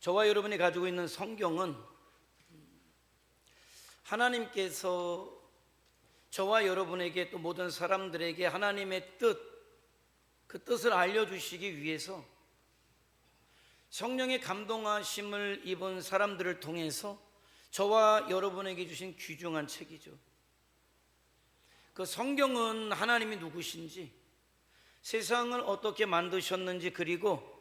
저와 여러분이 가지고 있는 성경은 하나님께서 저와 여러분에게 또 모든 사람들에게 하나님의 뜻, 그 뜻을 알려주시기 위해서 성령의 감동하심을 입은 사람들을 통해서 저와 여러분에게 주신 귀중한 책이죠. 그 성경은 하나님이 누구신지, 세상을 어떻게 만드셨는지, 그리고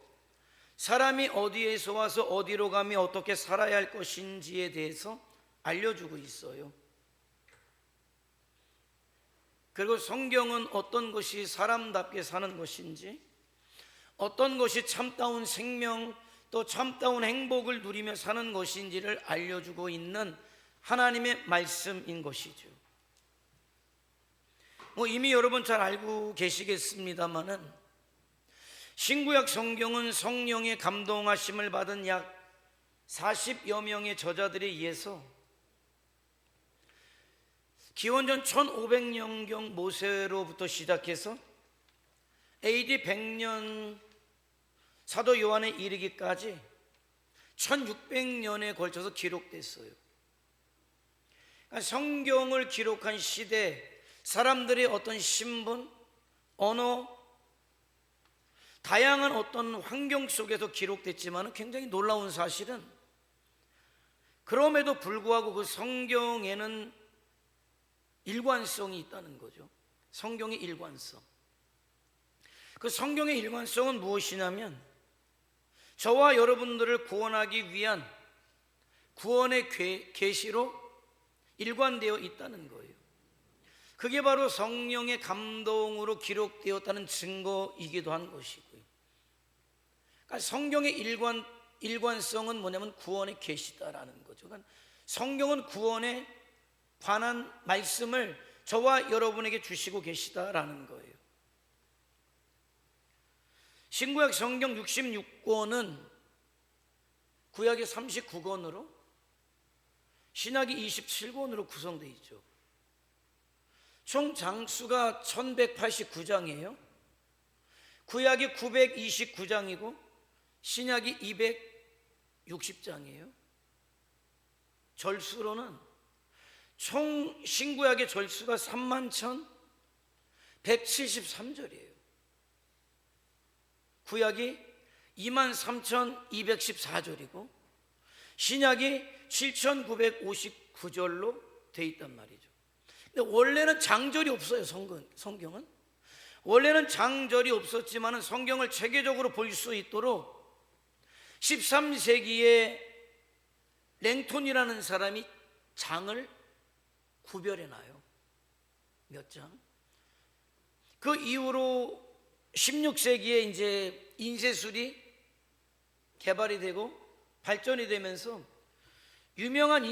사람이 어디에서 와서 어디로 가며 어떻게 살아야 할 것인지에 대해서 알려주고 있어요. 그리고 성경은 어떤 것이 사람답게 사는 것인지, 어떤 것이 참다운 생명, 또 참다운 행복을 누리며 사는 것인지를 알려주고 있는 하나님의 말씀인 것이죠. 이미 여러분 잘 알고 계시겠습니다마는 신구약 성경은 성령의 감동하심을 받은 약 40여 명의 저자들에 의해서 기원전 1500년경 모세로부터 시작해서 AD 100년 사도 요한에 이르기까지 1600년에 걸쳐서 기록됐어요. 그러니까 성경을 기록한 시대, 사람들의 어떤 신분, 언어, 다양한 어떤 환경 속에서 기록됐지만 굉장히 놀라운 사실은 그럼에도 불구하고 그 성경에는 일관성이 있다는 거죠. 성경의 일관성. 그 성경의 일관성은 무엇이냐면 저와 여러분들을 구원하기 위한 구원의 계시로 일관되어 있다는 거예요. 그게 바로 성령의 감동으로 기록되었다는 증거이기도 한 것이고요. 그러니까 성경의 일관성은 뭐냐면 구원의 계시다라는 거죠. 그러니까 성경은 구원에 관한 말씀을 저와 여러분에게 주시고 계시다라는 거예요. 신구약 성경 66권은 구약이 39권으로 신약이 27권으로 구성되어 있죠. 총 장수가 1189장이에요. 구약이 929장이고 신약이 260장이에요. 절수로는 총 신구약의 절수가 31,173절이에요. 구약이 23,214절이고 신약이 7,959절로 돼 있단 말이죠. 근데 원래는 장절이 없어요. 성경은 원래는 장절이 없었지만 성경을 체계적으로 볼 수 있도록 13세기에 랭톤이라는 사람이 장을 구별해놔요. 몇 장? 그 이후로 16세기에 이제 인쇄술이 개발이 되고 발전이 되면서 유명한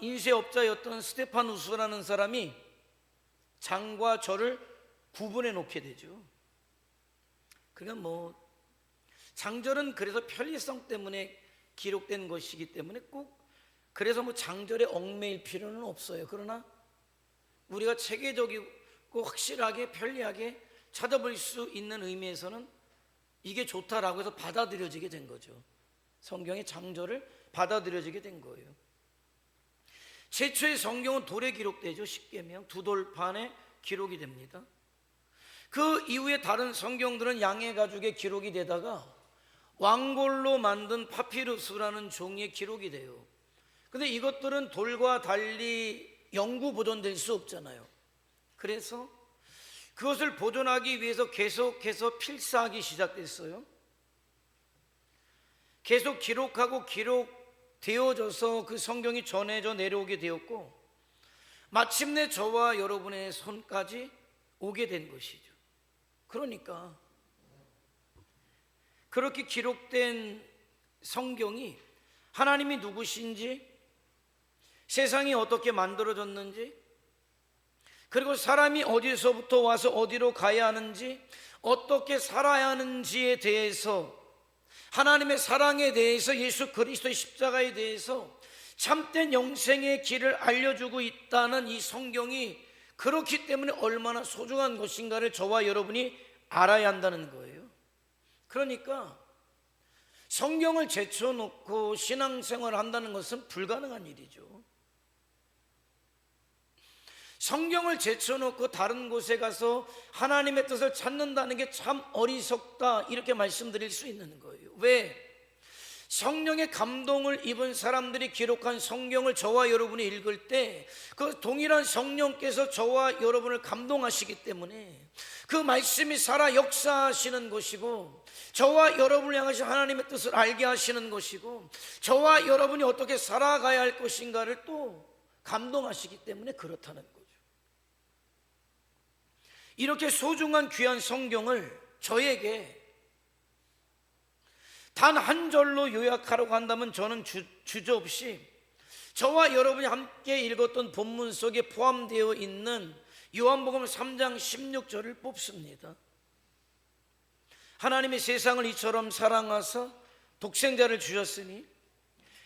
인쇄업자였던 스테파누스라는 사람이 장과 절을 구분해 놓게 되죠. 그러니까 장절은 그래서 편리성 때문에 기록된 것이기 때문에 꼭 그래서 장절에 얽매일 필요는 없어요. 그러나 우리가 체계적이고 확실하게 편리하게 찾아볼 수 있는 의미에서는 이게 좋다라고 해서 받아들여지게 된 거죠. 성경의 장절을 받아들여지게 된 거예요. 최초의 성경은 돌에 기록되죠. 십계명 두 돌판에 기록이 됩니다. 그 이후에 다른 성경들은 양의 가죽에 기록이 되다가 왕골로 만든 파피루스라는 종이에 기록이 돼요. 근데 이것들은 돌과 달리 영구 보존될 수 없잖아요. 그래서 그것을 보존하기 위해서 계속해서 필사하기 시작됐어요. 계속 기록하고 기록되어져서 그 성경이 전해져 내려오게 되었고 마침내 저와 여러분의 손까지 오게 된 것이죠. 그러니까 그렇게 기록된 성경이 하나님이 누구신지, 세상이 어떻게 만들어졌는지, 그리고 사람이 어디서부터 와서 어디로 가야 하는지, 어떻게 살아야 하는지에 대해서, 하나님의 사랑에 대해서, 예수 그리스도의 십자가에 대해서 참된 영생의 길을 알려주고 있다는 이 성경이 그렇기 때문에 얼마나 소중한 것인가를 저와 여러분이 알아야 한다는 거예요. 그러니까 성경을 제쳐놓고 신앙생활을 한다는 것은 불가능한 일이죠. 성경을 제쳐놓고 다른 곳에 가서 하나님의 뜻을 찾는다는 게 참 어리석다, 이렇게 말씀드릴 수 있는 거예요. 왜? 성령의 감동을 입은 사람들이 기록한 성경을 저와 여러분이 읽을 때 그 동일한 성령께서 저와 여러분을 감동하시기 때문에 그 말씀이 살아 역사하시는 것이고, 저와 여러분을 향하신 하나님의 뜻을 알게 하시는 것이고, 저와 여러분이 어떻게 살아가야 할 것인가를 또 감동하시기 때문에 그렇다는 거죠. 이렇게 소중한 귀한 성경을 저에게 단 한 절로 요약하라고 한다면 저는 주저없이 저와 여러분이 함께 읽었던 본문 속에 포함되어 있는 요한복음 3장 16절을 뽑습니다. 하나님이 세상을 이처럼 사랑하사 독생자를 주셨으니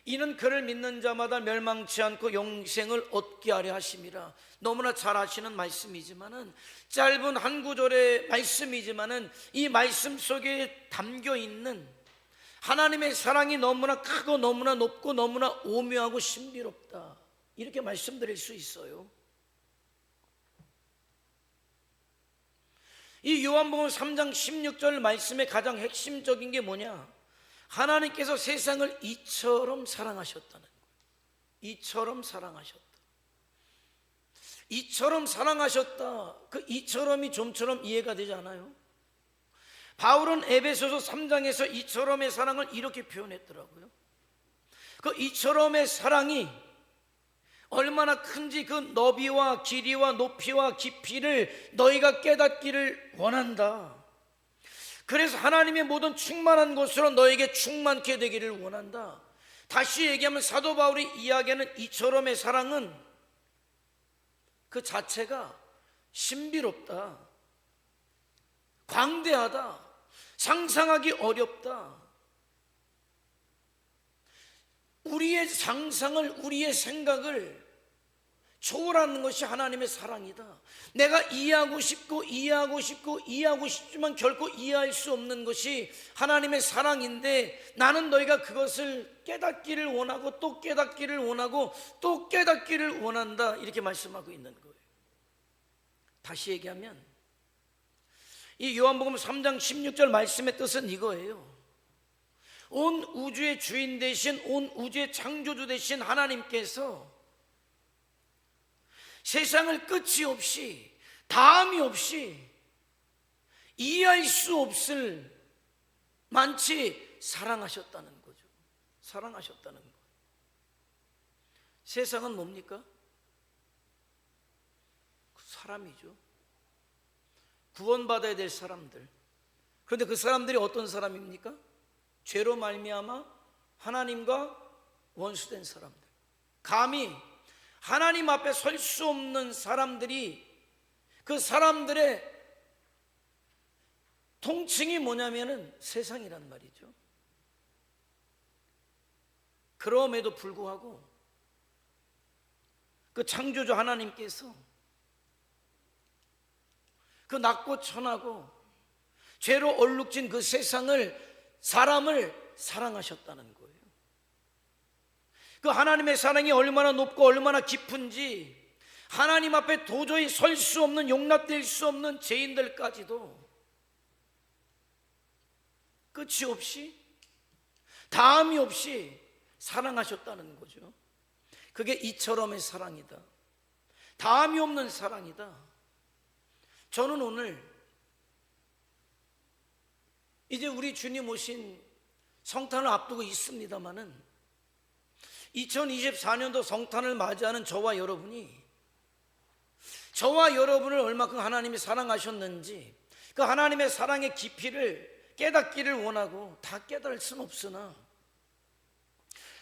이는 그를 믿는 자마다 멸망치 않고 영생을 얻게 하려 하심이라. 너무나 잘 아시는 말씀이지만은, 짧은 한 구절의 말씀이지만은 이 말씀 속에 담겨 있는 하나님의 사랑이 너무나 크고 너무나 높고 너무나 오묘하고 신비롭다, 이렇게 말씀드릴 수 있어요. 이 요한복음 3장 16절 말씀의 가장 핵심적인 게 뭐냐? 하나님께서 세상을 이처럼 사랑하셨다는 거예요. 이처럼 사랑하셨다. 이처럼 사랑하셨다. 그 이처럼이 좀처럼 이해가 되지 않아요? 바울은 에베소서 3장에서 이처럼의 사랑을 이렇게 표현했더라고요. 그 이처럼의 사랑이 얼마나 큰지 그 너비와 길이와 높이와 깊이를 너희가 깨닫기를 원한다. 그래서 하나님의 모든 충만한 것으로 너에게 충만케 되기를 원한다. 다시 얘기하면 사도 바울이 이야기하는 이처럼의 사랑은 그 자체가 신비롭다, 광대하다, 상상하기 어렵다. 우리의 상상을, 우리의 생각을 초월하는 것이 하나님의 사랑이다. 내가 이해하고 싶지만 결코 이해할 수 없는 것이 하나님의 사랑인데, 나는 너희가 그것을 깨닫기를 원하고 또 깨닫기를 원하고 또 깨닫기를 원한다, 이렇게 말씀하고 있는 거예요. 다시 얘기하면 이 요한복음 3장 16절 말씀의 뜻은 이거예요. 온 우주의 주인 되신, 온 우주의 창조주 되신 하나님께서 세상을 끝이 없이, 다함이 없이, 이해할 수 없을 만치 사랑하셨다는 거죠. 사랑하셨다는 거예요. 세상은 뭡니까? 사람이죠. 구원받아야 될 사람들. 그런데 그 사람들이 어떤 사람입니까? 죄로 말미암아 하나님과 원수된 사람들. 감히 하나님 앞에 설 수 없는 사람들이, 그 사람들의 통칭이 뭐냐면은 세상이란 말이죠. 그럼에도 불구하고 그 창조주 하나님께서 그 낮고 천하고 죄로 얼룩진 그 세상을, 사람을 사랑하셨다는 거예요. 그 하나님의 사랑이 얼마나 높고 얼마나 깊은지, 하나님 앞에 도저히 설 수 없는, 용납될 수 없는 죄인들까지도 끝이 없이, 다함이 없이 사랑하셨다는 거죠. 그게 이처럼의 사랑이다, 다함이 없는 사랑이다. 저는 오늘 이제 우리 주님 오신 성탄을 앞두고 있습니다마는 2024년도 성탄을 맞이하는 저와 여러분이, 저와 여러분을 얼마큼 하나님이 사랑하셨는지, 그 하나님의 사랑의 깊이를 깨닫기를 원하고, 다 깨달을 수는 없으나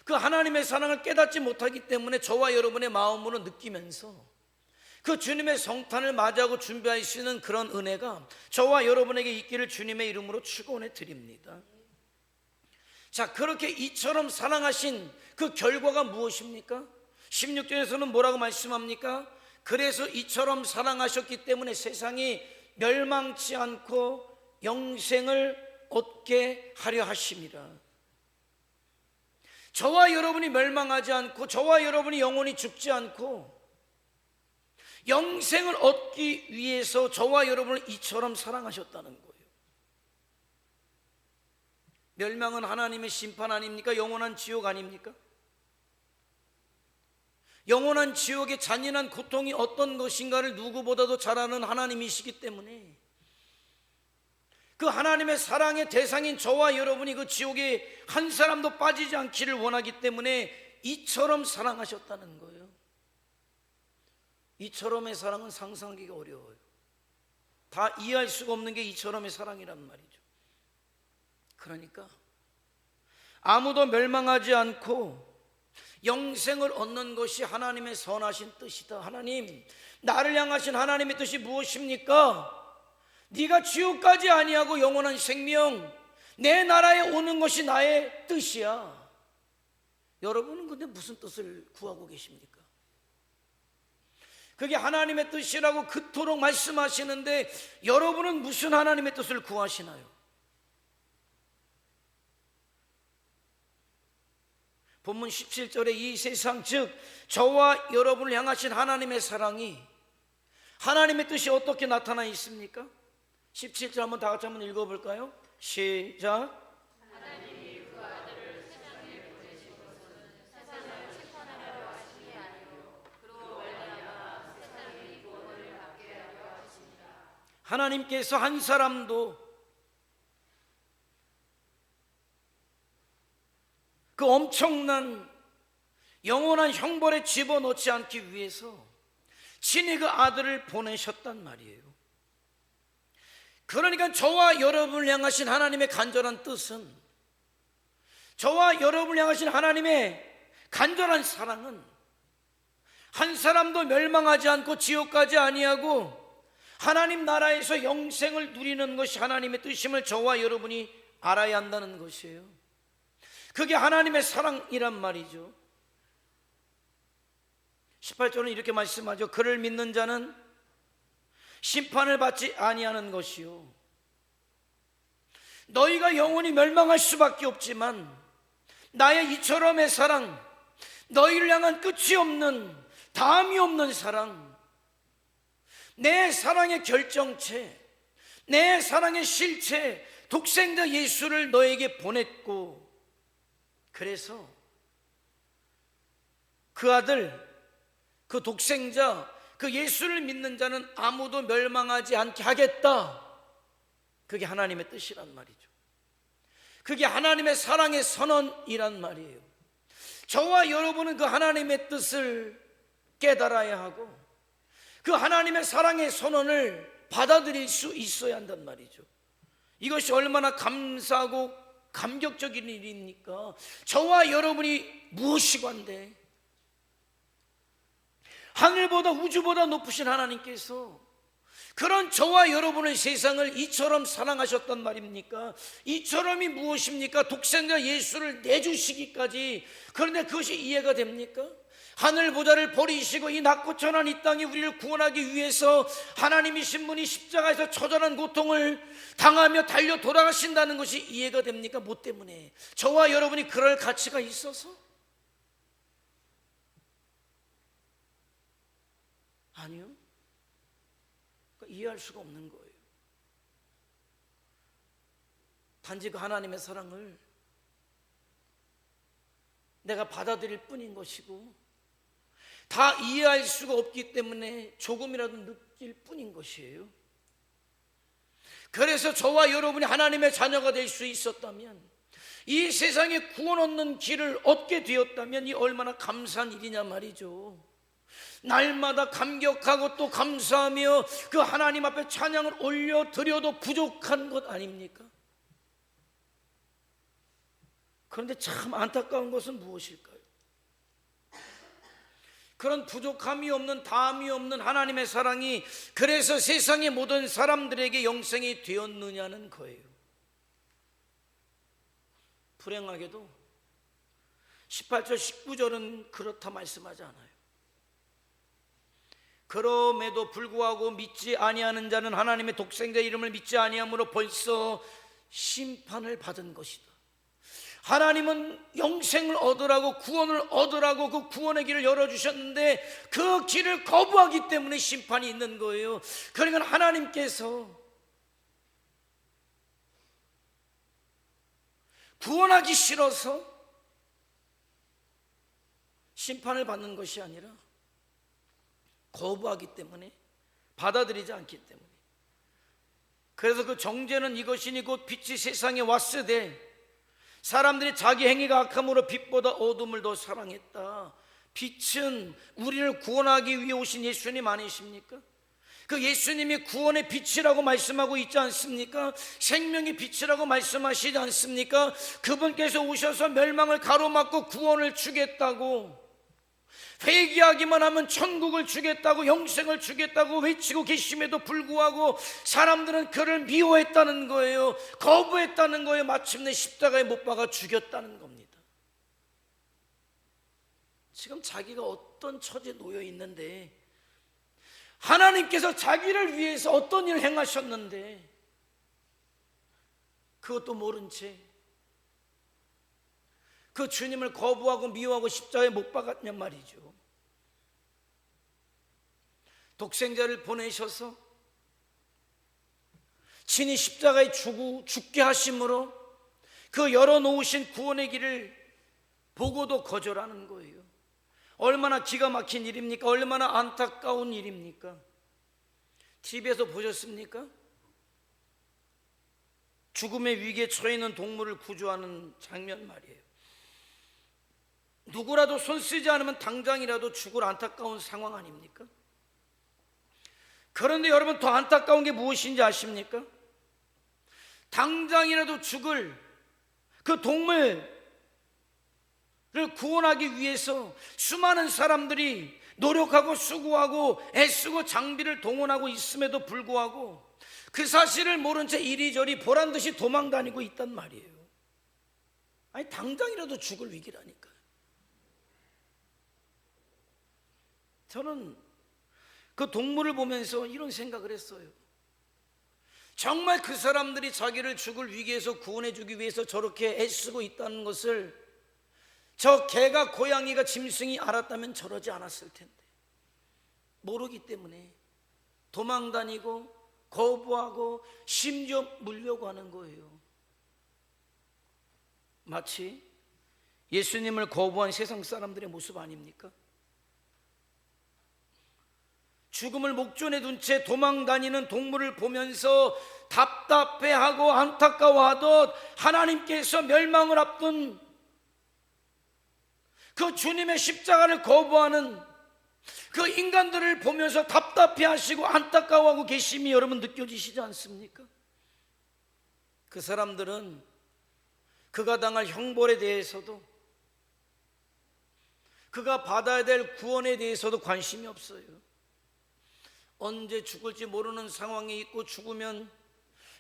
그 하나님의 사랑을 깨닫지 못하기 때문에 저와 여러분의 마음으로 느끼면서 그 주님의 성탄을 맞이하고 준비할 수 있는 그런 은혜가 저와 여러분에게 있기를 주님의 이름으로 축원해 드립니다. 자, 그렇게 이처럼 사랑하신 그 결과가 무엇입니까? 16절에서는 뭐라고 말씀합니까? 그래서 이처럼 사랑하셨기 때문에 세상이 멸망치 않고 영생을 얻게 하려 하심이라. 저와 여러분이 멸망하지 않고 저와 여러분이 영원히 죽지 않고 영생을 얻기 위해서 저와 여러분을 이처럼 사랑하셨다는 거예요. 멸망은 하나님의 심판 아닙니까? 영원한 지옥 아닙니까? 영원한 지옥의 잔인한 고통이 어떤 것인가를 누구보다도 잘 아는 하나님이시기 때문에 그 하나님의 사랑의 대상인 저와 여러분이 그 지옥에 한 사람도 빠지지 않기를 원하기 때문에 이처럼 사랑하셨다는 거예요. 이처럼의 사랑은 상상하기가 어려워요. 다 이해할 수가 없는 게 이처럼의 사랑이란 말이죠. 그러니까 아무도 멸망하지 않고 영생을 얻는 것이 하나님의 선하신 뜻이다. 하나님, 나를 향하신 하나님의 뜻이 무엇입니까? 네가 지옥까지 아니하고 영원한 생명, 내 나라에 오는 것이 나의 뜻이야. 여러분은 근데 무슨 뜻을 구하고 계십니까? 그게 하나님의 뜻이라고 그토록 말씀하시는데 여러분은 무슨 하나님의 뜻을 구하시나요? 본문 17절에 이 세상 즉 저와 여러분을 향하신 하나님의 사랑이 하나님의 뜻이 어떻게 나타나 있습니까? 17절 한번 다 같이 한번 읽어볼까요? 시작. 하나님이 그 아들을 세상에 보내시고서는 세상을 심판하려 하시니 아니요 그로 말미암아 세상이 구원을 받게 하려 하십니다. 하나님께서 한 사람도 그 엄청난 영원한 형벌에 집어넣지 않기 위해서 친히 그 아들을 보내셨단 말이에요. 그러니까 저와 여러분을 향하신 하나님의 간절한 뜻은, 저와 여러분을 향하신 하나님의 간절한 사랑은 한 사람도 멸망하지 않고 지옥 가지 아니하고 하나님 나라에서 영생을 누리는 것이 하나님의 뜻임을 저와 여러분이 알아야 한다는 것이에요. 그게 하나님의 사랑이란 말이죠. 18절은 이렇게 말씀하죠. 그를 믿는 자는 심판을 받지 아니하는 것이요 너희가 영원히 멸망할 수밖에 없지만 나의 이처럼의 사랑, 너희를 향한 끝이 없는 다음이 없는 사랑, 내 사랑의 결정체, 내 사랑의 실체 독생자 예수를 너에게 보냈고, 그래서 그 아들, 그 독생자, 그 예수를 믿는 자는 아무도 멸망하지 않게 하겠다. 그게 하나님의 뜻이란 말이죠. 그게 하나님의 사랑의 선언이란 말이에요. 저와 여러분은 그 하나님의 뜻을 깨달아야 하고 그 하나님의 사랑의 선언을 받아들일 수 있어야 한단 말이죠. 이것이 얼마나 감사하고 감격적인 일입니까? 저와 여러분이 무엇이건데 하늘보다 우주보다 높으신 하나님께서 그런 저와 여러분의 세상을 이처럼 사랑하셨단 말입니까? 이처럼이 무엇입니까? 독생자 예수를 내주시기까지. 그런데 그것이 이해가 됩니까? 하늘보다를 버리시고 이 낮고 천한 이 땅에 우리를 구원하기 위해서 하나님이신 분이 십자가에서 처절한 고통을 당하며 달려 돌아가신다는 것이 이해가 됩니까? 뭐 때문에? 저와 여러분이 그럴 가치가 있어서? 아니요. 이해할 수가 없는 거예요. 단지 그 하나님의 사랑을 내가 받아들일 뿐인 것이고 다 이해할 수가 없기 때문에 조금이라도 느낄 뿐인 것이에요. 그래서 저와 여러분이 하나님의 자녀가 될 수 있었다면, 이 세상에 구원 얻는 길을 얻게 되었다면 이 얼마나 감사한 일이냐 말이죠. 날마다 감격하고 또 감사하며 그 하나님 앞에 찬양을 올려드려도 부족한 것 아닙니까? 그런데 참 안타까운 것은 무엇일까요? 그런 부족함이 없는, 다함이 없는 하나님의 사랑이 그래서 세상의 모든 사람들에게 영생이 되었느냐는 거예요. 불행하게도 18절 19절은 그렇다 말씀하지 않아요. 그럼에도 불구하고 믿지 아니하는 자는 하나님의 독생자 이름을 믿지 아니함으로 벌써 심판을 받은 것이다. 하나님은 영생을 얻으라고, 구원을 얻으라고 그 구원의 길을 열어주셨는데 그 길을 거부하기 때문에 심판이 있는 거예요. 그러니까 하나님께서 구원하기 싫어서 심판을 받는 것이 아니라 거부하기 때문에, 받아들이지 않기 때문에. 그래서 그 정죄는 이것이니 곧 빛이 세상에 왔으되 사람들이 자기 행위가 악함으로 빛보다 어둠을 더 사랑했다. 빛은 우리를 구원하기 위해 오신 예수님 아니십니까? 그 예수님이 구원의 빛이라고 말씀하고 있지 않습니까? 생명의 빛이라고 말씀하시지 않습니까? 그분께서 오셔서 멸망을 가로막고 구원을 주겠다고, 회개하기만 하면 천국을 주겠다고, 영생을 주겠다고 외치고 계심에도 불구하고 사람들은 그를 미워했다는 거예요. 거부했다는 거예요. 마침내 십자가에 못 박아 죽였다는 겁니다. 지금 자기가 어떤 처지에 놓여 있는데, 하나님께서 자기를 위해서 어떤 일을 행하셨는데 그것도 모른 채 그 주님을 거부하고 미워하고 십자가에 못 박았냔 말이죠. 독생자를 보내셔서 친히 십자가에 죽게 하심으로 그 열어놓으신 구원의 길을 보고도 거절하는 거예요. 얼마나 기가 막힌 일입니까? 얼마나 안타까운 일입니까? TV에서 보셨습니까? 죽음의 위기에 처해 있는 동물을 구조하는 장면 말이에요. 누구라도 손 쓰지 않으면 당장이라도 죽을 안타까운 상황 아닙니까? 그런데 여러분, 더 안타까운 게 무엇인지 아십니까? 당장이라도 죽을 그 동물을 구원하기 위해서 수많은 사람들이 노력하고 수고하고 애쓰고 장비를 동원하고 있음에도 불구하고 그 사실을 모른 채 이리저리 보란듯이 도망다니고 있단 말이에요. 아니, 당장이라도 죽을 위기라니까요. 저는 그 동물을 보면서 이런 생각을 했어요. 정말 그 사람들이 자기를 죽을 위기에서 구원해 주기 위해서 저렇게 애쓰고 있다는 것을 저 개가, 고양이가, 짐승이 알았다면 저러지 않았을 텐데 모르기 때문에 도망다니고 거부하고 심지어 물려고 하는 거예요. 마치 예수님을 거부한 세상 사람들의 모습 아닙니까? 죽음을 목전에 둔 채 도망다니는 동물을 보면서 답답해하고 안타까워하듯 하나님께서 멸망을 앞둔 그 주님의 십자가를 거부하는 그 인간들을 보면서 답답해하시고 안타까워하고 계심이 여러분 느껴지시지 않습니까? 그 사람들은 그가 당할 형벌에 대해서도, 그가 받아야 될 구원에 대해서도 관심이 없어요. 언제 죽을지 모르는 상황에 있고 죽으면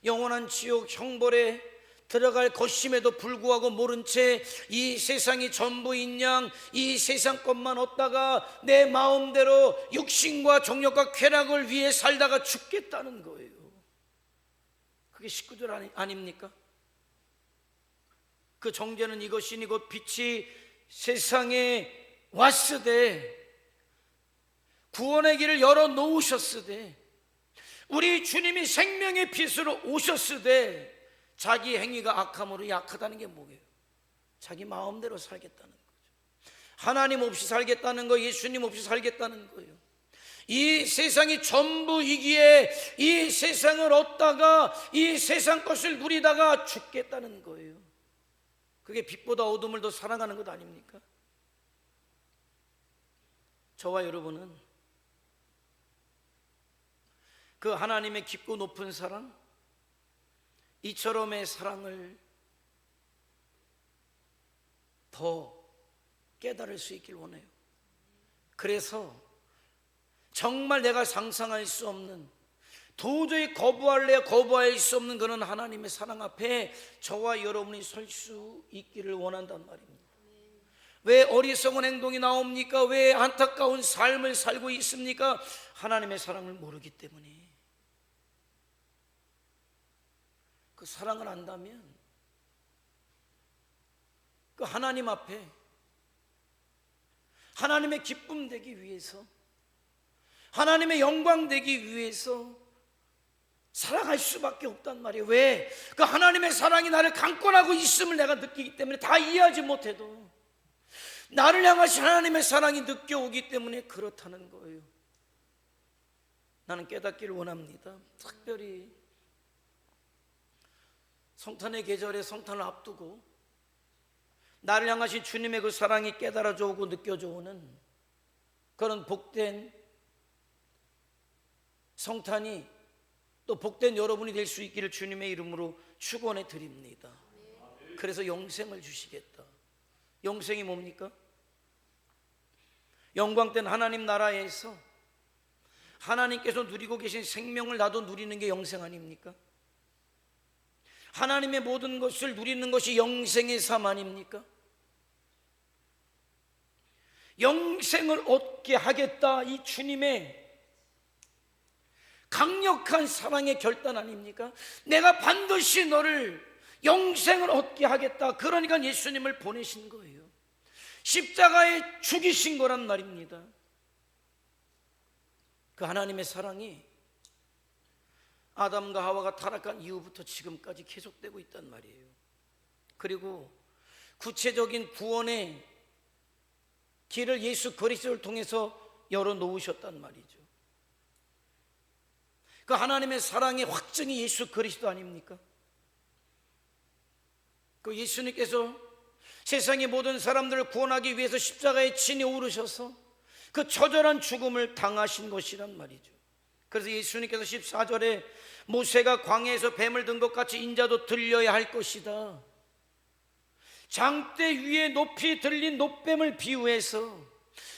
영원한 지옥 형벌에 들어갈 것임에도 불구하고 모른 채 이 세상이 전부인 양 이 세상 것만 얻다가 내 마음대로 육신과 정욕과 쾌락을 위해 살다가 죽겠다는 거예요. 그게 19절 아닙니까? 그 정죄는 이것이니 곧 빛이 세상에 왔으되 구원의 길을 열어놓으셨으되 우리 주님이 생명의 빛으로 오셨으되 자기 행위가 악함으로 약하다는 게 뭐예요? 자기 마음대로 살겠다는 거죠. 하나님 없이 살겠다는 거, 예수님 없이 살겠다는 거예요. 이 세상이 전부이기에 이 세상을 얻다가 이 세상 것을 누리다가 죽겠다는 거예요. 그게 빛보다 어둠을 더 사랑하는 것 아닙니까? 저와 여러분은 그 하나님의 깊고 높은 사랑, 이처럼의 사랑을 더 깨달을 수 있길 원해요. 그래서 정말 내가 상상할 수 없는, 도저히 거부할 수 없는 그런 하나님의 사랑 앞에 저와 여러분이 설 수 있기를 원한단 말입니다. 왜 어리석은 행동이 나옵니까? 왜 안타까운 삶을 살고 있습니까? 하나님의 사랑을 모르기 때문에. 그 사랑을 안다면 그 하나님 앞에 하나님의 기쁨 되기 위해서, 하나님의 영광 되기 위해서 살아갈 수밖에 없단 말이에요. 왜? 그 하나님의 사랑이 나를 강권하고 있음을 내가 느끼기 때문에, 다 이해하지 못해도 나를 향하신 하나님의 사랑이 느껴오기 때문에 그렇다는 거예요. 나는 깨닫기를 원합니다. 특별히 성탄의 계절에 성탄을 앞두고 나를 향하신 주님의 그 사랑이 깨달아져 오고 느껴져 오는 그런 복된 성탄이, 또 복된 여러분이 될 수 있기를 주님의 이름으로 축원해 드립니다. 그래서 영생을 주시겠다. 영생이 뭡니까? 영광된 하나님 나라에서 하나님께서 누리고 계신 생명을 나도 누리는 게 영생 아닙니까? 하나님의 모든 것을 누리는 것이 영생의 삶 아닙니까? 영생을 얻게 하겠다, 이 주님의 강력한 사랑의 결단 아닙니까? 내가 반드시 너를 영생을 얻게 하겠다. 그러니까 예수님을 보내신 거예요. 십자가에 죽이신 거란 말입니다. 그 하나님의 사랑이 아담과 하와가 타락한 이후부터 지금까지 계속되고 있단 말이에요. 그리고 구체적인 구원의 길을 예수 그리스도를 통해서 열어놓으셨단 말이죠. 그 하나님의 사랑의 확증이 예수 그리스도 아닙니까? 그 예수님께서 세상의 모든 사람들을 구원하기 위해서 십자가에 친히 오르셔서 그 처절한 죽음을 당하신 것이란 말이죠. 그래서 예수님께서 14절에 모세가 광야에서 뱀을 든 것 같이 인자도 들려야 할 것이다, 장대 위에 높이 들린 놋뱀을 비유해서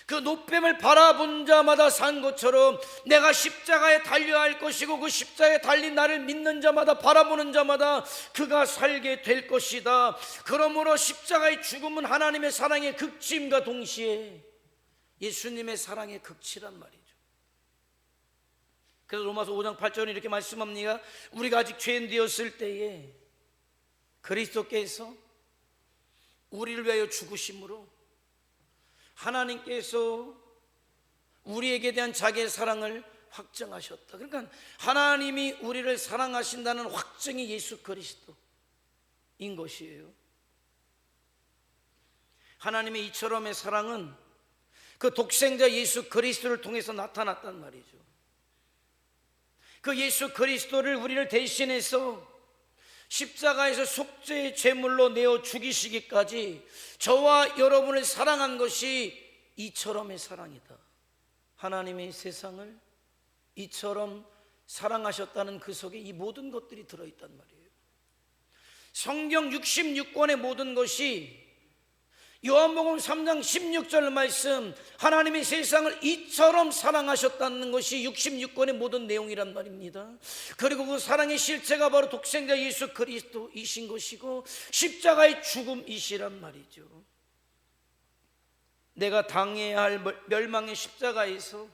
그 놋뱀을 바라본 자마다 산 것처럼 내가 십자가에 달려야 할 것이고, 그 십자가에 달린 나를 믿는 자마다, 바라보는 자마다 그가 살게 될 것이다. 그러므로 십자가의 죽음은 하나님의 사랑의 극치임과 동시에 예수님의 사랑의 극치란 말이죠. 그래서 로마서 5장 8절에 이렇게 말씀합니다. 우리가 아직 죄인 되었을 때에 그리스도께서 우리를 위하여 죽으심으로 하나님께서 우리에게 대한 자기의 사랑을 확정하셨다. 그러니까 하나님이 우리를 사랑하신다는 확증이 예수 그리스도인 것이에요. 하나님의 이처럼의 사랑은 그 독생자 예수 그리스도를 통해서 나타났단 말이죠. 그 예수 그리스도를 우리를 대신해서 십자가에서 속죄의 제물로 내어 죽이시기까지 저와 여러분을 사랑한 것이 이처럼의 사랑이다. 하나님의 세상을 이처럼 사랑하셨다는 그 속에 이 모든 것들이 들어있단 말이에요. 성경 66권의 모든 것이 요한복음 3장 16절 말씀, 하나님이 세상을 이처럼 사랑하셨다는 것이 66권의 모든 내용이란 말입니다. 그리고 그 사랑의 실체가 바로 독생자 예수 그리스도이신 것이고 십자가의 죽음이시란 말이죠. 내가 당해야 할 멸망의 십자가에서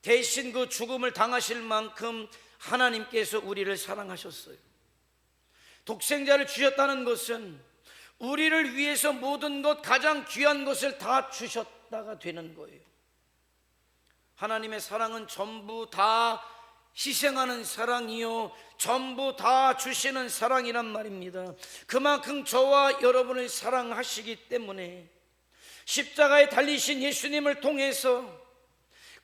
대신 그 죽음을 당하실 만큼 하나님께서 우리를 사랑하셨어요. 독생자를 주셨다는 것은 우리를 위해서 모든 것, 가장 귀한 것을 다 주셨다가 되는 거예요. 하나님의 사랑은 전부 다 희생하는 사랑이요, 전부 다 주시는 사랑이란 말입니다. 그만큼 저와 여러분을 사랑하시기 때문에 십자가에 달리신 예수님을 통해서,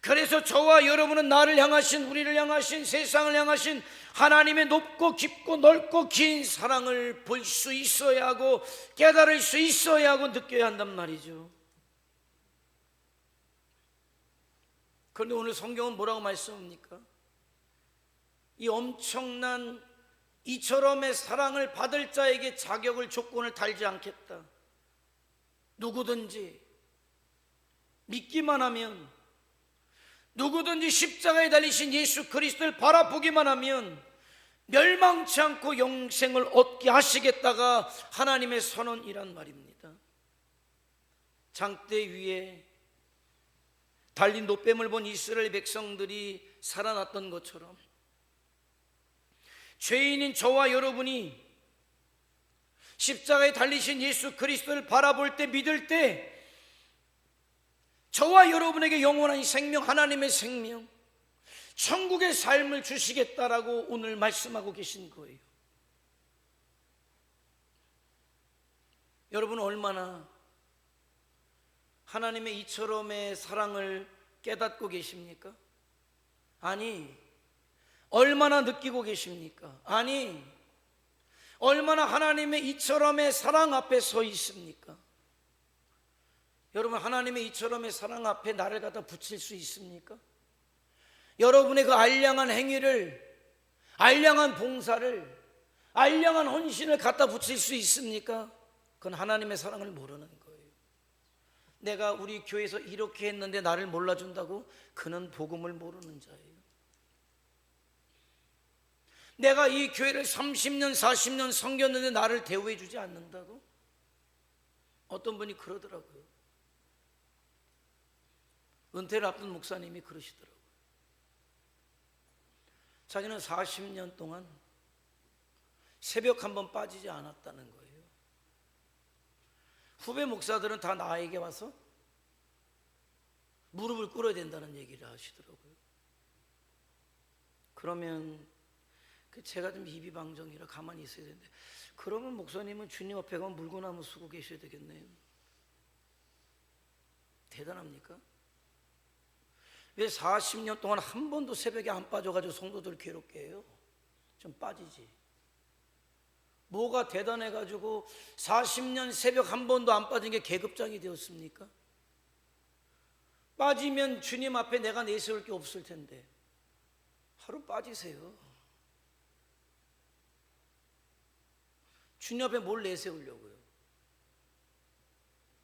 그래서 저와 여러분은 나를 향하신, 우리를 향하신, 세상을 향하신 하나님의 높고 깊고 넓고 긴 사랑을 볼 수 있어야 하고, 깨달을 수 있어야 하고, 느껴야 한단 말이죠. 그런데 오늘 성경은 뭐라고 말씀합니까? 이 엄청난 이처럼의 사랑을 받을 자에게 자격을, 조건을 달지 않겠다. 누구든지 믿기만 하면, 누구든지 십자가에 달리신 예수 그리스도를 바라보기만 하면 멸망치 않고 영생을 얻게 하시겠다가 하나님의 선언이란 말입니다. 장대 위에 달린 놋뱀을 본 이스라엘 백성들이 살아났던 것처럼 죄인인 저와 여러분이 십자가에 달리신 예수 그리스도를 바라볼 때, 믿을 때 저와 여러분에게 영원한 생명, 하나님의 생명, 천국의 삶을 주시겠다라고 오늘 말씀하고 계신 거예요. 여러분, 얼마나 하나님의 이처럼의 사랑을 깨닫고 계십니까? 아니, 얼마나 느끼고 계십니까? 아니, 얼마나 하나님의 이처럼의 사랑 앞에 서 있습니까? 여러분, 하나님의 이처럼의 사랑 앞에 나를 갖다 붙일 수 있습니까? 여러분의 그 알량한 행위를, 알량한 봉사를, 알량한 헌신을 갖다 붙일 수 있습니까? 그건 하나님의 사랑을 모르는 거예요. 내가 우리 교회에서 이렇게 했는데 나를 몰라준다고? 그는 복음을 모르는 자예요. 내가 이 교회를 30년 40년 섬겼는데 나를 대우해 주지 않는다고? 어떤 분이 그러더라고요. 은퇴를 앞둔 목사님이 그러시더라고요. 자기는 40년 동안 새벽 한 번 빠지지 않았다는 거예요. 후배 목사들은 다 나에게 와서 무릎을 꿇어야 된다는 얘기를 하시더라고요. 그러면 제가 좀 이비방정이라 가만히 있어야 되는데, 그러면 목사님은 주님 앞에 가면 물구나무 쓰고 계셔야 되겠네요. 대단합니까? 왜 40년 동안 한 번도 새벽에 안 빠져가지고 성도들 괴롭게 해요? 좀 빠지지. 뭐가 대단해가지고 40년 새벽 한 번도 안 빠진 게 계급장이 되었습니까? 빠지면 주님 앞에 내가 내세울 게 없을 텐데 하루 빠지세요. 주님 앞에 뭘 내세우려고요?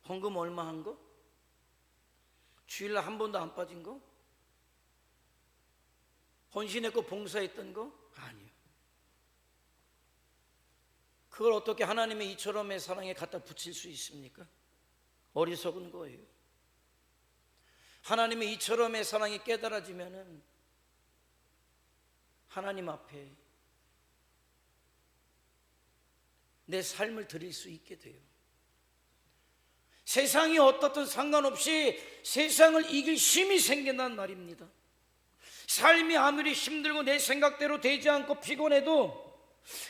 헌금 얼마 한 거? 주일날 한 번도 안 빠진 거? 헌신했고 봉사했던 거? 아니요. 그걸 어떻게 하나님의 이처럼의 사랑에 갖다 붙일 수 있습니까? 어리석은 거예요. 하나님의 이처럼의 사랑이 깨달아지면은 하나님 앞에 내 삶을 드릴 수 있게 돼요. 세상이 어떻든 상관없이 세상을 이길 힘이 생긴단 말입니다. 삶이 아무리 힘들고 내 생각대로 되지 않고 피곤해도,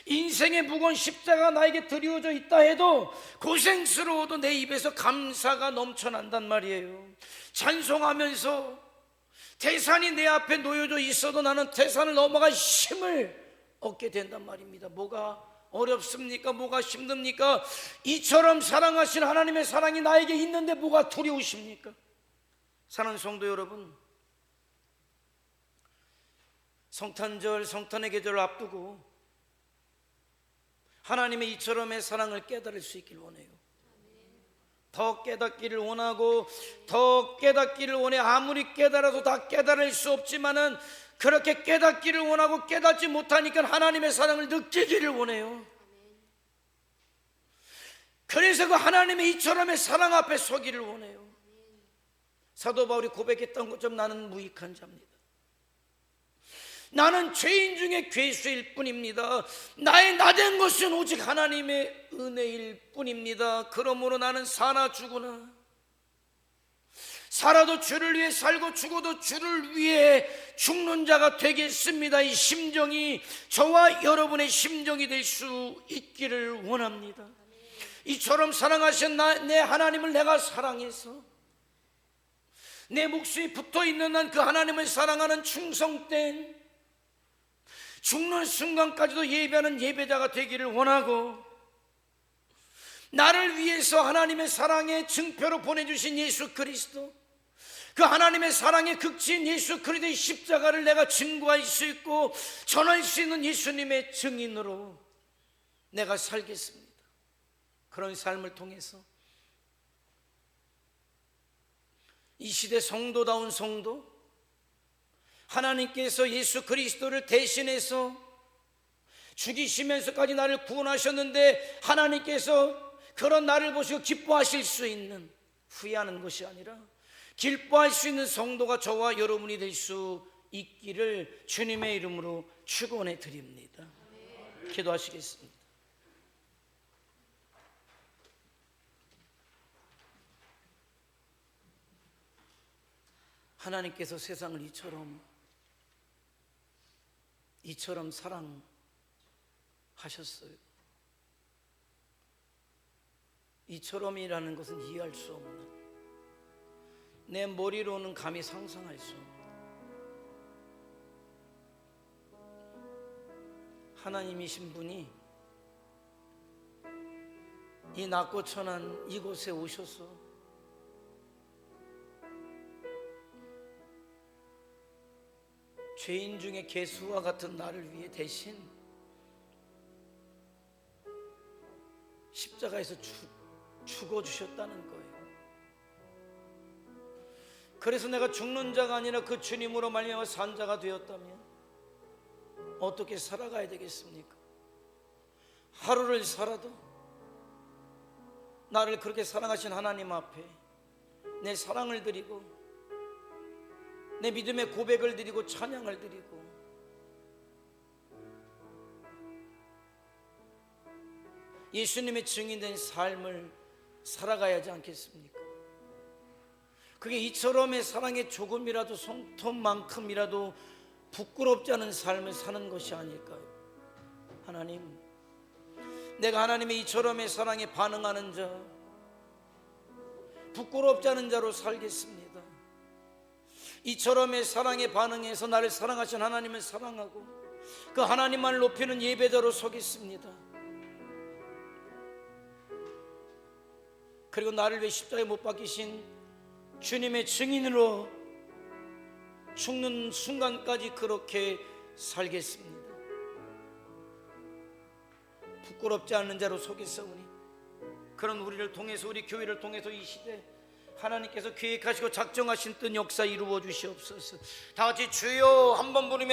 인생의 무거운 십자가 나에게 드리워져 있다 해도, 고생스러워도 내 입에서 감사가 넘쳐난단 말이에요. 찬송하면서 태산이 내 앞에 놓여져 있어도 나는 태산을 넘어갈 힘을 얻게 된단 말입니다. 뭐가 어렵습니까? 뭐가 힘듭니까? 이처럼 사랑하신 하나님의 사랑이 나에게 있는데 뭐가 두려우십니까? 사랑하는 성도 여러분, 성탄절, 성탄의 계절을 앞두고 하나님의 이처럼의 사랑을 깨달을 수 있길 원해요. 더 깨닫기를 원하고 더 깨닫기를 원해. 아무리 깨달아도 다 깨달을 수 없지만은 그렇게 깨닫기를 원하고 깨닫지 못하니까 하나님의 사랑을 느끼기를 원해요. 그래서 그 하나님의 이처럼의 사랑 앞에 서기를 원해요. 사도 바울이 고백했던 것처럼 나는 무익한 자입니다. 나는 죄인 중에 괴수일 뿐입니다. 나의 나된 것은 오직 하나님의 은혜일 뿐입니다. 그러므로 나는 사나 죽으나, 살아도 주를 위해 살고 죽어도 주를 위해 죽는 자가 되겠습니다. 이 심정이 저와 여러분의 심정이 될 수 있기를 원합니다. 이처럼 사랑하신 내 하나님을 내가 사랑해서 내 목숨이 붙어있는 난 그 하나님을 사랑하는 충성된, 죽는 순간까지도 예배하는 예배자가 되기를 원하고, 나를 위해서 하나님의 사랑의 증표로 보내주신 예수 그리스도, 그 하나님의 사랑의 극치인 예수 그리스도의 십자가를 내가 증거할 수 있고 전할 수 있는 예수님의 증인으로 내가 살겠습니다. 그런 삶을 통해서 이 시대 성도다운 성도, 하나님께서 예수 그리스도를 대신해서 죽이시면서까지 나를 구원하셨는데, 하나님께서 그런 나를 보시고 기뻐하실 수 있는, 후회하는 것이 아니라 기뻐할 수 있는 성도가 저와 여러분이 될 수 있기를 주님의 이름으로 축원해 드립니다. 기도하시겠습니다. 하나님께서 세상을 이처럼 사랑하셨어요. 이처럼이라는 것은 이해할 수 없는, 내 머리로는 감히 상상할 수 없는, 하나님이신 분이 이 낮고 천한 이곳에 오셔서 죄인 중에 개수와 같은 나를 위해 대신 십자가에서 죽어주셨다는 거예요. 그래서 내가 죽는 자가 아니라 그 주님으로 말미암아 산 자가 되었다면 어떻게 살아가야 되겠습니까? 하루를 살아도 나를 그렇게 사랑하신 하나님 앞에 내 사랑을 드리고 내 믿음의 고백을 드리고 찬양을 드리고 예수님의 증인된 삶을 살아가야지 않겠습니까? 그게 이처럼의 사랑에 조금이라도 손톱만큼이라도 부끄럽지 않은 삶을 사는 것이 아닐까요? 하나님, 내가 하나님의 이처럼의 사랑에 반응하는 자, 부끄럽지 않은 자로 살겠습니다. 이처럼의 사랑에 반응해서 나를 사랑하신 하나님을 사랑하고 그 하나님만을 높이는 예배자로 서겠습니다. 그리고 나를 위해 십자가에 못 박히신 주님의 증인으로 죽는 순간까지 그렇게 살겠습니다. 부끄럽지 않은 자로 서겠사오니 그런 우리를 통해서, 우리 교회를 통해서 이 시대 하나님께서 계획하시고 작정하신 뜻 역사 이루어 주시옵소서. 다 같이 주여 한번 부르면